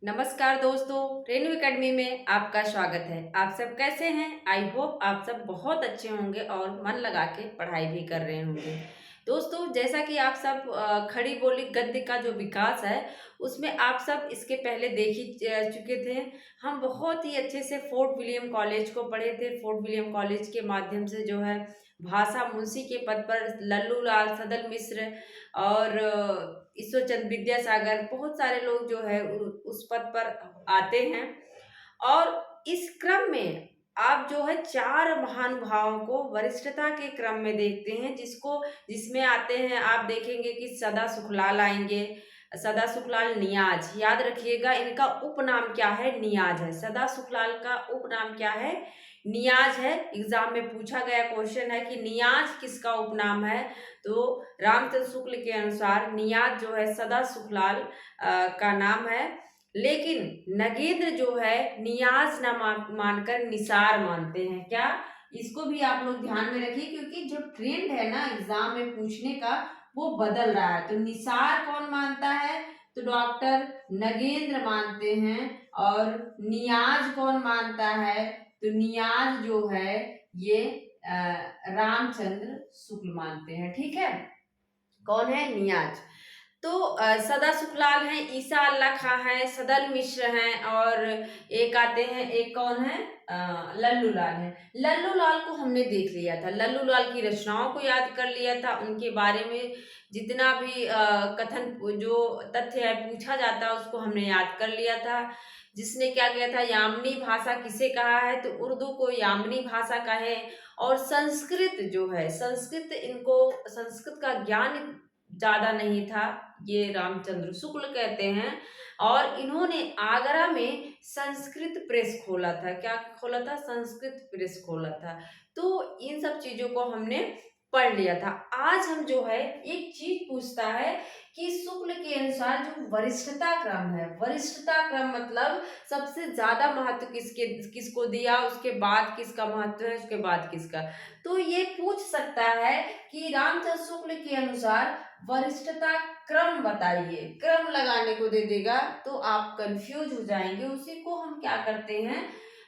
नमस्कार दोस्तों, रेनू एकेडमी में आपका स्वागत है। आप सब कैसे हैं? आई होप आप सब बहुत अच्छे होंगे और मन लगा के पढ़ाई भी कर रहे होंगे। दोस्तों, जैसा कि आप सब खड़ी बोली गद्य का जो विकास है, उसमें आप सब इसके पहले देख ही चुके थे। हम बहुत ही अच्छे से फोर्ट विलियम कॉलेज को पढ़े थे। फोर्ट विलियम कॉलेज के माध्यम से जो है भाषा मुंशी के पद पर लल्लू लाल, सदल मिश्र और ईश्वरचंद विद्यासागर, बहुत सारे लोग जो है उस पद पर आते हैं। और इस क्रम में आप जो है चार महानुभावों को वरिष्ठता के क्रम में देखते हैं, जिसमें आते हैं। आप देखेंगे कि सदा सुखलाल आएंगे। सदा सुखलाल नियाज, याद रखिएगा इनका उपनाम क्या है? नियाज है। सदा सुखलाल का उपनाम क्या है? नियाज है। एग्जाम में पूछा गया क्वेश्चन है कि नियाज किसका उपनाम है, तो रामचंद्र शुक्ल के अनुसार नियाज जो है सदा सुखलाल का नाम है। लेकिन नगेंद्र जो है नियाज ना मानकर निसार मानते हैं। क्या? इसको भी आप लोग ध्यान में रखिए, क्योंकि जो ट्रेंड है ना एग्जाम में पूछने का वो बदल रहा है। तो निसार कौन मानता है? तो डॉक्टर नगेंद्र मानते हैं। और नियाज कौन मानता है? तो नियाज जो है ये रामचंद्र शुक्ल मानते हैं। ठीक है, कौन है? नियाज। तो सदा सुखलाल हैं, ईसा अल्लाह खां हैं, सदल मिश्र हैं, और एक आते हैं, एक कौन है? लल्लू लाल है। लल्लू लाल को हमने देख लिया था, लल्लू लाल की रचनाओं को याद कर लिया था, उनके बारे में जितना भी कथन जो तथ्य है पूछा जाता है उसको हमने याद कर लिया था। जिसने क्या किया था? यामिनी भाषा किसे कहा है? तो उर्दू को यामिनी भाषा कहे। और संस्कृत जो है, संस्कृत का ज्ञान ज्यादा नहीं था, ये रामचंद्र शुक्ल कहते हैं। और इन्होंने आगरा में संस्कृत प्रेस खोला था। क्या खोला था? संस्कृत प्रेस खोला था। तो इन सब चीजों को हमने पढ़ लिया था। आज हम जो है एक चीज पूछता है कि शुक्ल के अनुसार जो वरिष्ठता क्रम है, वरिष्ठता क्रम मतलब सबसे ज्यादा महत्व किसको दिया, उसके बाद किसका महत्व है, उसके बाद किसका। तो ये पूछ सकता है कि रामचंद्र शुक्ल के अनुसार वरिष्ठता क्रम बताइए। क्रम लगाने को दे देगा तो आप कंफ्यूज हो जाएंगे। उसी को हम क्या करते हैं,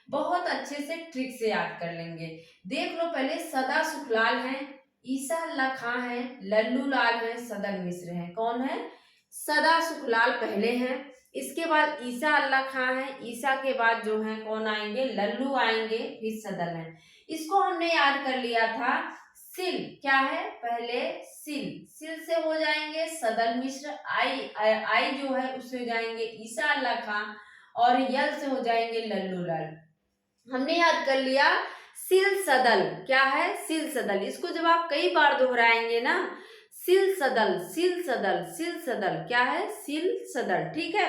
बहुत अच्छे से ट्रिक से याद कर लेंगे। देख लो, पहले सदा सुखलाल हैं, ईसा अल्लाह खां हैं, लल्लू लाल हैं, सदल मिश्र हैं। कौन है? सदा सुखलाल पहले हैं, इसके बाद ईसा अल्लाह खां है, ईसा के बाद जो है कौन आएंगे? लल्लू आएंगे, फिर सदल है। इसको हमने याद कर लिया था। सिल क्या है? पहले सिल, सिल से हो जाएंगे सदल मिश्र। आई आई जो है उससे हो जाएंगे ईसा अल्लाह खां। और यल से हो जाएंगे लल्लू लाल। हमने याद कर लिया। सिल सदल क्या है? सिल सदल, इसको जब आप कई बार दोहराएंगे ना, सिल सदल, सिल सदल, सिल सदल, क्या है? सिल सदल। ठीक है,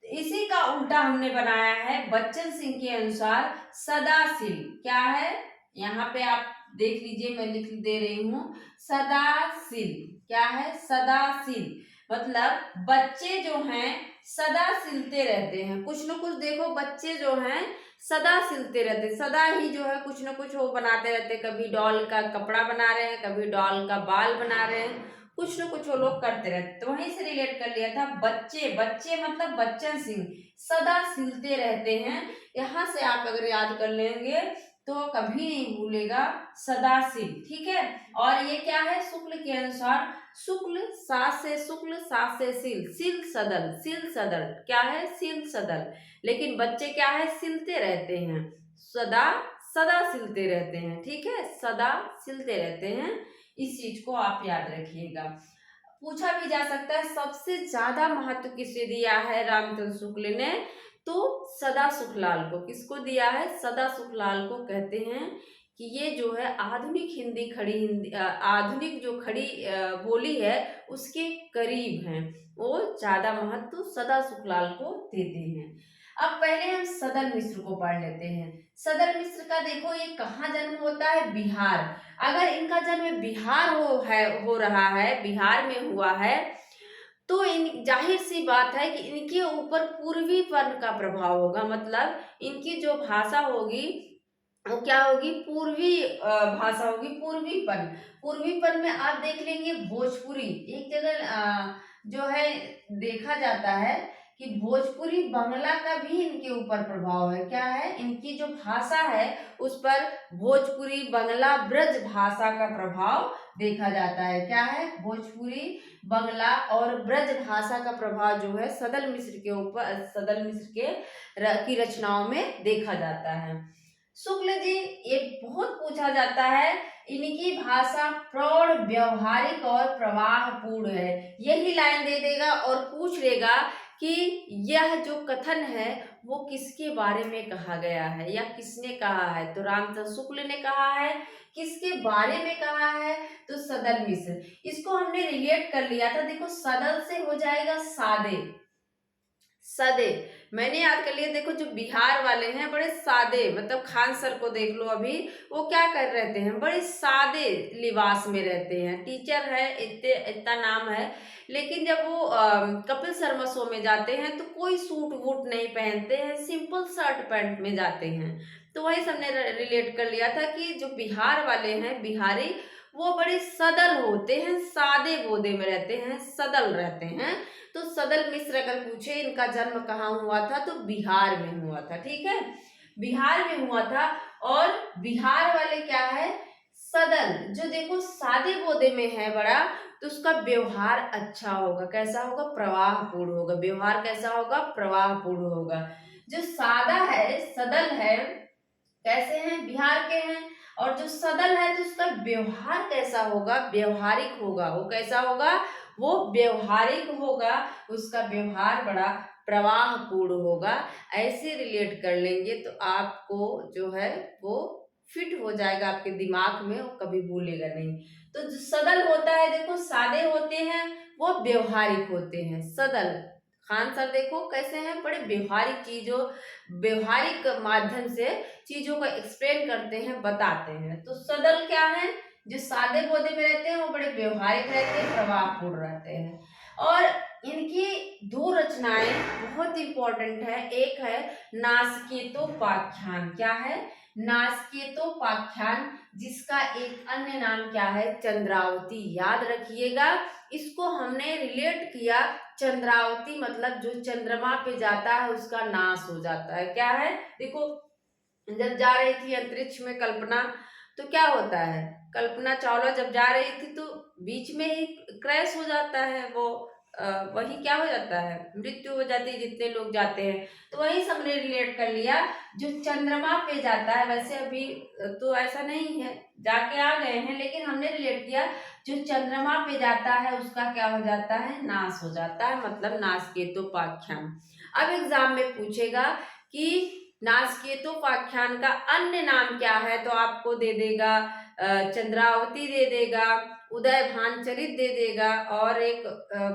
इसी का उल्टा हमने बनाया है बच्चन सिंह के अनुसार सदाशिल। क्या है? यहाँ पे आप देख लीजिए, मैं लिख दे रही हूँ सदाशिल। क्या है? सदाशिल मतलब बच्चे जो हैं सदा सिलते रहते हैं। कुछ न कुछ देखो, बच्चे जो हैं सदा सिलते रहते, सदा ही जो है कुछ न कुछ वो बनाते रहते। कभी डॉल का कपड़ा बना रहे हैं, कभी डॉल का बाल बना रहे हैं, कुछ न कुछ वो लोग करते रहते। तो वहीं से रिलेट कर लिया था बच्चे। बच्चे मतलब बच्चन सिंह सदा सिलते रहते हैं। यहाँ से आप अगर याद कर लेंगे तो कभी नहीं भूलेगा सदाशिव। ठीक है, और ये क्या है? शुक्ल के अनुसार शुक्ल, सा से शुक्ल, सा से सिल, सिल सदल, सिल सदल। क्या है? सिल सदल। लेकिन बच्चे क्या है? सिलते रहते हैं, सदा सदा सिलते रहते हैं। ठीक है, सदा सिलते रहते हैं। इस चीज को आप याद रखिएगा। पूछा भी जा सकता है सबसे ज्यादा महत्व किसे दिया है रामचंद्र शुक्ल ने, तो सदा सुखलाल को। किसको दिया है? सदा सुखलाल को। कहते हैं कि ये जो है आधुनिक हिंदी, खड़ी हिंदी, आधुनिक जो खड़ी बोली है उसके करीब हैं, वो ज्यादा महत्व सदा सुखलाल को देते हैं। अब पहले हम सदल मिश्र को पढ़ लेते हैं। सदल मिश्र का देखो, ये कहाँ जन्म होता है? बिहार। अगर इनका जन्म बिहार हो रहा है, बिहार में हुआ है, तो इन जाहिर सी बात है कि इनके ऊपर पूर्वीपन का प्रभाव होगा। मतलब इनकी जो भाषा होगी वो क्या होगी? पूर्वी भाषा होगी, पूर्वीपन। पूर्वीपन में आप देख लेंगे भोजपुरी। एक जगह जो है देखा जाता है कि भोजपुरी बांग्ला का भी इनके ऊपर प्रभाव है। क्या है? इनकी जो भाषा है उस पर भोजपुरी बांग्ला ब्रज भाषा का प्रभाव देखा जाता है। क्या है? भोजपुरी बांग्ला और ब्रज भाषा का प्रभाव जो है सदल मिश्र के ऊपर, सदल मिश्र की रचनाओं में देखा जाता है। शुक्ल जी, ये बहुत पूछा जाता है, इनकी भाषा प्रौढ़, व्यवहारिक और प्रवाहपूर्ण है। यही लाइन दे देगा और पूछ लेगा कि यह जो कथन है वो किसके बारे में कहा गया है या किसने कहा है। तो रामचंद्र शुक्ल ने कहा है। किसके बारे में कहा है? तो सदल मिश्र। इसको हमने रिलेट कर लिया था। देखो, सदल से हो जाएगा सादे, सदे। मैंने याद कर लिया। देखो, जो बिहार वाले हैं बड़े सादे, मतलब खान सर को देख लो, अभी वो क्या कर रहते हैं, बड़े सादे लिबास में रहते हैं। टीचर है, इतने इतना नाम है, लेकिन जब वो कपिल शर्मा शो में जाते हैं तो कोई सूट वूट नहीं पहनते हैं, सिंपल शर्ट पैंट में जाते हैं। तो वही सबने रिलेट कर लिया था कि जो बिहार वाले हैं, बिहारी, वो बड़े सदल होते हैं, सादे बोदे में रहते हैं, सदल रहते हैं। तो सदल मिश्र अगर पूछे इनका जन्म कहाँ हुआ था, तो बिहार में हुआ था। ठीक है, बिहार में हुआ था। और बिहार वाले क्या है, सदल, जो देखो सादे बोदे में है बड़ा, तो उसका व्यवहार अच्छा होगा। कैसा होगा? प्रवाहपूर्ण होगा। व्यवहार कैसा होगा? प्रवाहपूर्ण होगा। जो सादा है, सदल है, कैसे हैं? बिहार के हैं। और जो सदल है तो उसका व्यवहार कैसा होगा? व्यवहारिक होगा। वो कैसा होगा? वो व्यवहारिक होगा। उसका व्यवहार बड़ा प्रवाहपूर्ण होगा। ऐसे रिलेट कर लेंगे तो आपको जो है वो फिट हो जाएगा आपके दिमाग में, वो कभी भूलेगा नहीं। तो जो सदल होता है, देखो सादे होते हैं, वो व्यवहारिक होते हैं। सदल खान सर देखो कैसे हैं, बड़े व्यवहारिक चीजों, व्यवहारिक माध्यम से चीजों को एक्सप्लेन करते हैं, बताते हैं। तो सदल क्या है? जो सादे पौधे में रहते हैं वो बड़े व्यवहारिक रहते हैं, प्रभावपूर्ण रहते हैं। और इनकी दो रचनाएं बहुत इंपॉर्टेंट है। एक है नासकेतोपाख्यान। क्या है? नासकेतोपाख्यान, जिसका एक अन्य नाम क्या है? चंद्रावती। याद रखिएगा, इसको हमने रिलेट किया। चंद्रावती मतलब जो चंद्रमा पे जाता है उसका नाश हो जाता है। क्या है? देखो, जब जा रही थी अंतरिक्ष में कल्पना, तो क्या होता है, कल्पना चावला जब जा रही थी तो बीच में ही क्रैश हो जाता है वो, वही क्या हो जाता है, मृत्यु हो जाती है जितने लोग जाते हैं। तो वही सबने रिलेट कर लिया, जो चंद्रमा पे जाता है। वैसे अभी तो ऐसा नहीं है, जाके आ गए हैं, लेकिन हमने रिलेट किया जो चंद्रमा पे जाता है उसका क्या हो जाता है? नाश हो जाता है, मतलब नासकेतोपाख्यान। अब एग्जाम में पूछेगा कि नासकेतोपाख्यान का अन्य नाम क्या है, तो आपको दे देगा चंद्रावती दे देगा, उदय भानचरित दे देगा, और एक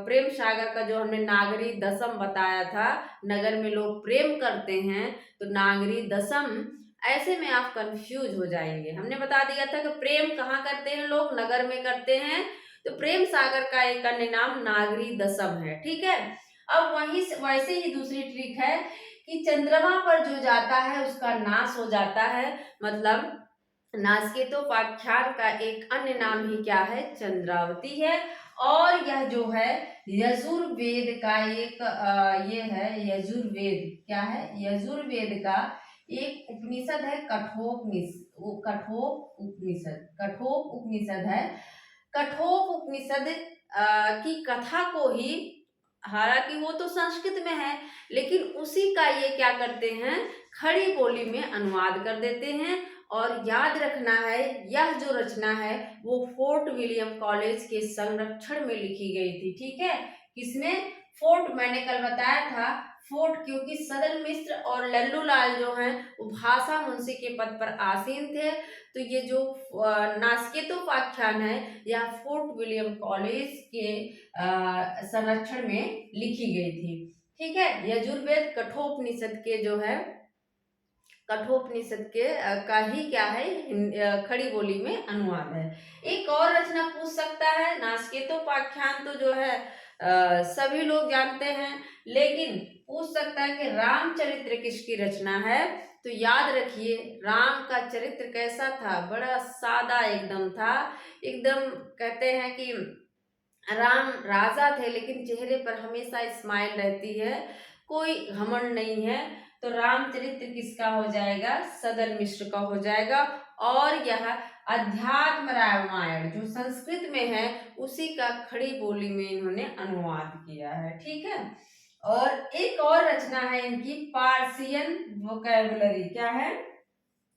प्रेम सागर का जो हमने नागरी दसम बताया था, नगर में लोग प्रेम करते हैं तो नागरी दसम। ऐसे में आप कंफ्यूज हो जाएंगे। हमने बता दिया था कि प्रेम कहाँ करते हैं लोग? नगर में करते हैं। तो प्रेम सागर का एक अन्य नाम नागरी दसम है। ठीक है, अब वहीं वैसे ही दूसरी ट्रिक है कि चंद्रमा पर जो जाता है उसका नाश हो जाता है, मतलब नासकेतोपाख्यान का एक अन्य नाम ही क्या है? चंद्रावती है। और यह जो है यजुर्वेद का एक ये है, यजुर्वेद क्या है? यजुर्वेद का एक उपनिषद है, कठोप उपनिषद। कठोप उपनिषद है। कठोप उपनिषद की कथा को ही, हालांकि वो तो संस्कृत में है, लेकिन उसी का ये क्या करते हैं, खड़ी बोली में अनुवाद कर देते हैं। और याद रखना है, यह जो रचना है वो फोर्ट विलियम कॉलेज के संरक्षण में लिखी गई थी। ठीक है, किसमें? फोर्ट, मैंने कल बताया था फोर्ट, क्योंकि सदल मिश्र और लल्लू लाल जो हैं वो भाषा मुंशी के पद पर आसीन थे। तो ये जो नासकेतोपाख्यान है यह फोर्ट विलियम कॉलेज के संरक्षण में लिखी गई थी। ठीक है, यजुर्वेद कठोपनिषद के जो है, कठोपनिषद के का ही क्या है, खड़ी बोली में अनुवाद है। एक और रचना पूछ सकता है। नासकेतोपाख्यान तो जो है सभी लोग जानते हैं, लेकिन पूछ सकता है कि रामचरित्र किसकी रचना है। तो याद रखिए, राम का चरित्र कैसा था? बड़ा सादा एकदम था। एकदम कहते हैं कि राम राजा थे लेकिन चेहरे पर हमेशा स्माइल रहती है। कोई घमंड नहीं है। तो रामचरित्र किसका हो जाएगा? सदन मिश्र का हो जाएगा। और यह अध्यात्म रामायण जो संस्कृत में है उसी का खड़ी बोली में इन्होंने अनुवाद किया है। ठीक है। और एक और रचना है इनकी, पार्सियन वोकैबुलरी। क्या है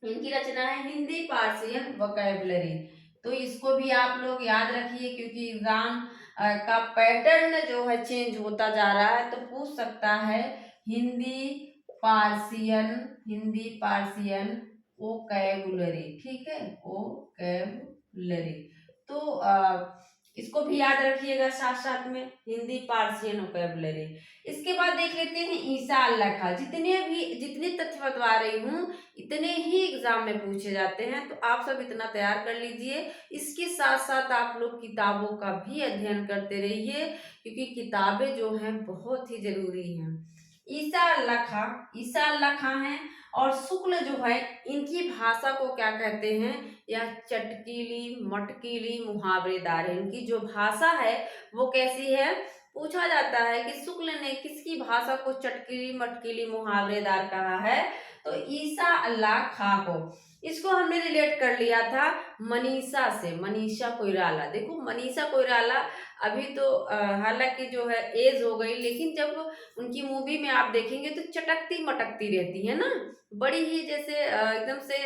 इनकी रचना? है हिंदी पार्सियन वोकैबुलरी। तो इसको भी आप लोग याद रखिए, क्योंकि एग्जाम का पैटर्न जो है चेंज होता जा रहा है, तो पूछ सकता है Hindi Persian, Hindi Persian vocabulary. ठीक है, वोकैबुलरी। तो इसको भी याद रखिएगा साथ साथ में, हिंदी पार्सियन वोकैबुलरी। इसके बाद देख लेते हैं ईसा अल्लाह खां। जितने तथ्य बतवा रही हूँ इतने ही एग्जाम में पूछे जाते हैं, तो आप सब इतना तैयार कर लीजिए। इसके साथ साथ आप लोग किताबों का भी अध्ययन करते रहिए, क्योंकि किताबें जो हैं बहुत ही जरूरी हैं। ईसा अल्लाह खां हैं। और शुक्ल जो है इनकी भाषा को क्या कहते हैं? यह चटकीली मटकीली मुहावरेदार है। इनकी जो भाषा है वो कैसी है? पूछा जाता है कि शुक्ल ने किसकी भाषा को चटकीली मटकीली मुहावरेदार कहा है? तो ईसा अल्लाह खां को। इसको हमने रिलेट कर लिया था मनीषा से, मनीषा कोइराला। देखो मनीषा कोइराला अभी तो हालांकि जो है एज हो गई, लेकिन जब उनकी मूवी में आप देखेंगे तो चटकती मटकती रहती है ना, बड़ी ही जैसे एकदम से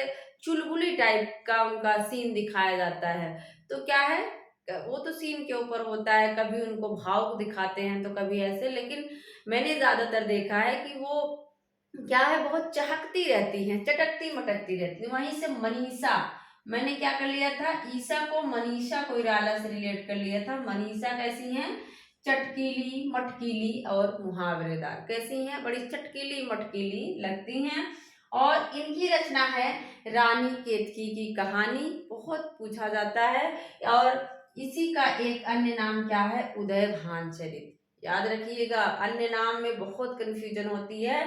चुलबुली टाइप का उनका सीन दिखाया जाता है। तो क्या है, वो तो सीन के ऊपर होता है, कभी उनको भावुक दिखाते हैं तो कभी ऐसे, लेकिन मैंने ज्यादातर देखा है कि वो क्या है, बहुत चहकती रहती हैं, चटकती मटकती रहती है। वहीं से मनीषा, मैंने क्या कर लिया था, ईसा को मनीषा कोइराला से रिलेट कर लिया था। मनीषा कैसी हैं? चटकीली मटकीली और मुहावरेदार। कैसी हैं? बड़ी चटकीली मटकीली लगती हैं। और इनकी रचना है रानी केतकी की कहानी, बहुत पूछा जाता है। और इसी का एक अन्य नाम क्या है? उदयभान चरित। याद रखिएगा, अन्य नाम में बहुत कंफ्यूजन होती है।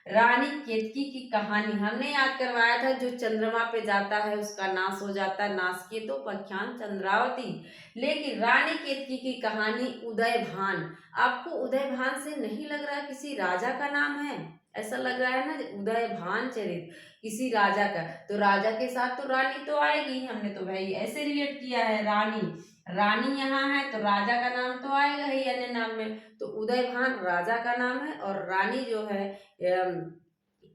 रानी केतकी की कहानी हमने याद करवाया था, जो चंद्रमा पे जाता है उसका नाश हो जाता है, नाश के तो पख्यान चंद्रावती। लेकिन रानी केतकी की कहानी उदयभान, आपको उदयभान से नहीं लग रहा किसी राजा का नाम है? ऐसा लग रहा है ना, उदयभान चरित किसी राजा का, तो राजा के साथ तो रानी तो आएगी। हमने तो भाई ऐसे रिलेट किया है, रानी रानी यहाँ है तो राजा का नाम तो आएगा ही अन्य नाम में। तो उदयभान राजा का नाम है, और रानी जो है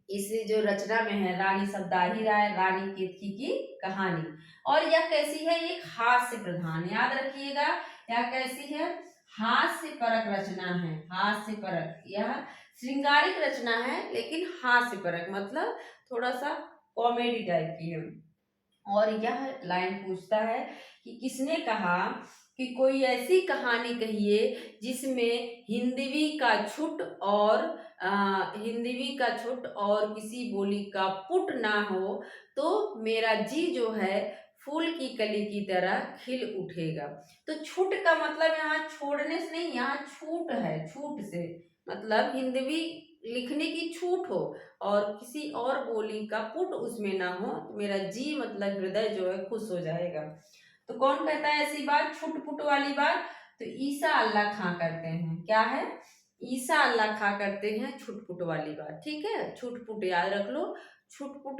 इस जो रचना में है, रानी सब्दाही राय, रानी केतकी की कहानी। और यह कैसी है? एक हास्य प्रधान, याद रखिएगा, यह कैसी है? हास्य परक रचना है। हास्य परक, यह श्रृंगारिक रचना है लेकिन हास्य परक, मतलब थोड़ा सा कॉमेडी टाइप की है। और यह लाइन पूछता है कि किसने कहा कि कोई ऐसी कहानी कहिए जिसमें हिंदवी का छुट और किसी बोली का पुट ना हो, तो मेरा जी जो है फूल की कली की तरह खिल उठेगा। तो छूट का मतलब यहाँ छोड़ने से नहीं, यहाँ छूट है, छूट से मतलब हिंदवी लिखने की छूट हो और किसी और बोली का पुट उसमें ना हो, तो मेरा जी मतलब हृदय जो है खुश हो जाएगा। तो कौन कहता है ऐसी बात, छुट पुट वाली बात? तो ईसा अल्लाह खां करते हैं। क्या है? ईसा अल्लाह खां करते हैं छुटपुट वाली बात। ठीक है, छुटपुट याद रख लो। छुटपुट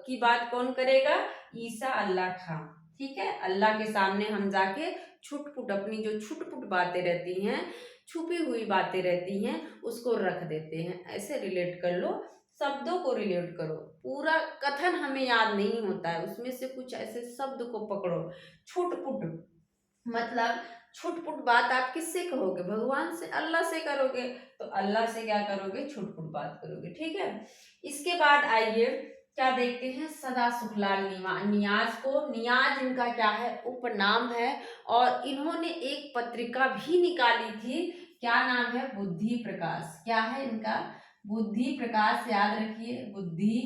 की बात कौन करेगा? ईसा अल्लाह खां। ठीक है, अल्लाह के सामने हम जाके छुटपुट, अपनी जो छुटपुट बातें रहती हैं, छुपी हुई बातें रहती हैं, उसको रख देते हैं। ऐसे रिलेट कर लो, शब्दों को रिलेट करो। पूरा कथन हमें याद नहीं होता है, उसमें से कुछ ऐसे शब्द को पकड़ो। छुटपुट मतलब छुटपुट बात आप किससे कहोगे? भगवान से, अल्लाह से करोगे, तो अल्लाह से क्या करोगे? छुटपुट बात करोगे। ठीक है, इसके बाद आइए क्या देखते हैं, सदा सुखलाल नियाज को। नियाज इनका क्या है? उपनाम है। और इन्होंने एक पत्रिका भी निकाली थी, क्या नाम है? बुद्धि प्रकाश। क्या है इनका? बुद्धि प्रकाश, याद रखिए, बुद्धि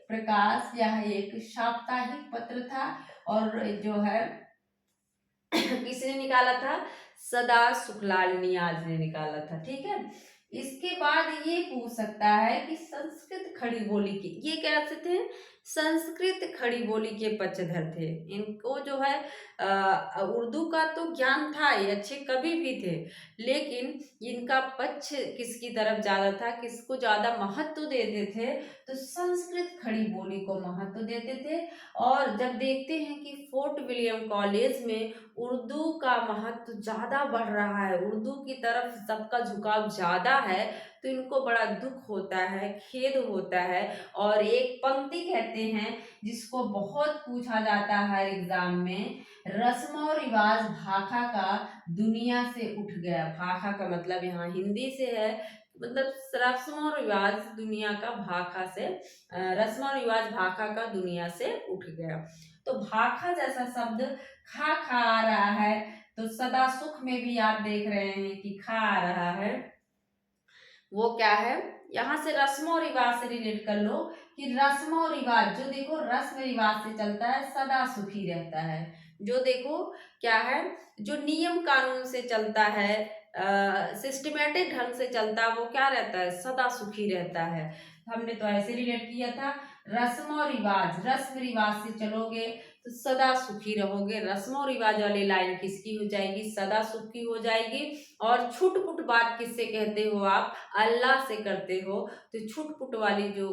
प्रकाश। यह एक साप्ताहिक पत्र था, और जो है किसने निकाला था? सदा सुखलाल नियाज ने निकाला था। ठीक है, इसके बाद ये पूछ सकता है कि संस्कृत खड़ी बोली की, ये कह सकते हैं संस्कृत खड़ी बोली के पक्षधर थे। इनको जो है उर्दू का तो ज्ञान था, ये अच्छे कवि भी थे, लेकिन इनका पक्ष किसकी तरफ ज़्यादा था, किसको ज़्यादा महत्व देते थे, तो संस्कृत खड़ी बोली को महत्व देते थे। और जब देखते हैं कि फोर्ट विलियम कॉलेज में उर्दू का महत्व ज़्यादा बढ़ रहा है, उर्दू की तरफ सबका झुकाव ज़्यादा है, तो इनको बड़ा दुख होता है, खेद होता है। और एक पंक्ति कहते हैं जिसको बहुत पूछा जाता है एग्जाम में, रस्म और रिवाज भाखा का दुनिया से उठ गया। भाखा का मतलब यहाँ हिंदी से है, मतलब रस्म और रिवाज दुनिया का भाखा से, रस्म और रिवाज भाखा का दुनिया से उठ गया। तो भाखा जैसा शब्द खा खा आ रहा है, तो सदा सुख में भी आप देख रहे हैं कि खा आ रहा है, वो क्या है, यहाँ से रस्म और रिवाज से रिलेट कर लो कि रस्म और रिवाज, जो देखो रस्म रिवाज से चलता है सदा सुखी रहता है। जो देखो क्या है, जो नियम कानून से चलता है, सिस्टमेटिक ढंग से चलता है, वो क्या रहता है, सदा सुखी रहता है। हमने तो ऐसे रिलेट किया था, रस्म और रिवाज, रस्म रिवाज से चलोगे तो सदा सुखी रहोगे। रस्म और रिवाज वाली लाइन किसकी हो जाएगी, सदा सुखी हो जाएगी। और छुट पुट बात किससे कहते हो आप, अल्लाह से करते हो, तो छुट पुट वाली जो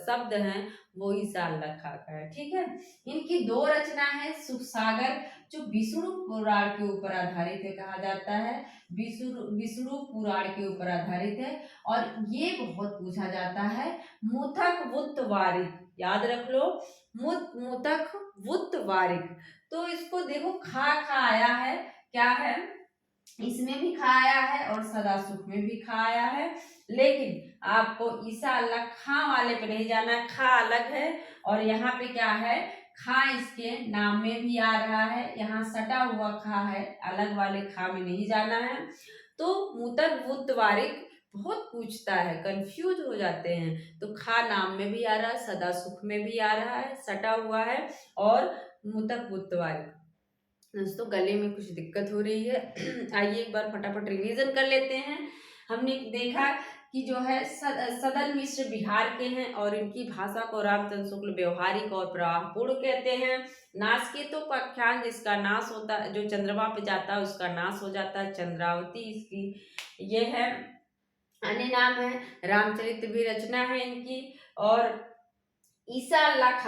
शब्द हैं वो ईसा अल्लाह खा का है। ठीक है, इनकी दो रचना है, सुख सागर जो विष्णु पुराण के ऊपर आधारित है, कहा जाता है विष्णु पुराण के ऊपर आधारित है। और ये बहुत पूछा जाता है, मुथक वुत्त वारिक, याद रख लो, मुतख वुत्त वारिक। तो इसको देखो खा खा आया है, क्या है, इसमें भी खाया है और सदा सुख में भी खाया है। लेकिन आपको ईसा अल्लाह खा वाले पे नहीं जाना, खा अलग है और यहाँ पे क्या है, खा इसके नाम में भी आ रहा है, यहाँ सटा हुआ खा है, अलग वाले खा में नहीं जाना है। तो मुतक वुत्त वारिक बहुत पूछता है, कंफ्यूज हो जाते हैं। तो खा नाम में भी आ रहा है, सदा सुख में भी आ रहा है, सटा हुआ है, और मुतक वुत्त वारिक। दोस्तों गले में कुछ दिक्कत हो रही है आइए एक बार फटाफट रिवीजन कर लेते हैं। हमने देखा कि जो है सदन मिश्र बिहार के हैं और इनकी भाषा को रामचंद्र शुक्ल व्यवहारिक और प्रवाहपूर्ण कहते हैं। नाश के तो पक्षांत जिसका नाश होता है, जो चंद्रमा पे जाता है उसका नाश हो जाता है, चंद्रावती इसकी ये है। अन्य नाम है, रामचरित भी रचना है इनकी। और ईसा अल्लाह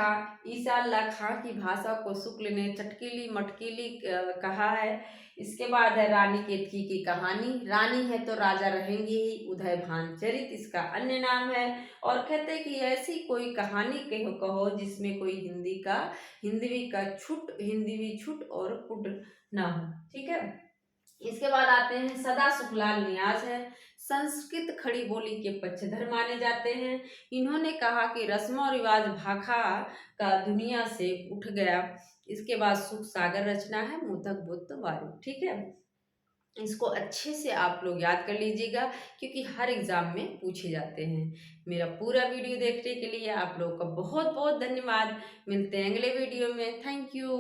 खां की भाषा को शुक्ल ने चटकीली मटकीली कहा है। इसके बाद है रानी केतकी की कहानी, रानी है तो राजा रहेंगे ही, उदय भान चरित इसका अन्य नाम है। और कहते हैं कि ऐसी कोई कहानी कहो जिसमें कोई हिंदवी छुट और पुट ना हो। ठीक है, इसके बाद आते हैं सदा सुखलाल नियाज है, संस्कृत खड़ी बोली के पक्षधर माने जाते हैं। इन्होंने कहा कि रस्म और रिवाज भाखा का दुनिया से उठ गया। इसके बाद सुख सागर रचना है, मुथक बुद्ध वारु। ठीक है, इसको अच्छे से आप लोग याद कर लीजिएगा क्योंकि हर एग्जाम में पूछे जाते हैं। मेरा पूरा वीडियो देखने के लिए आप लोगों का बहुत बहुत धन्यवाद। मिलते हैं अगले वीडियो में। Thank you.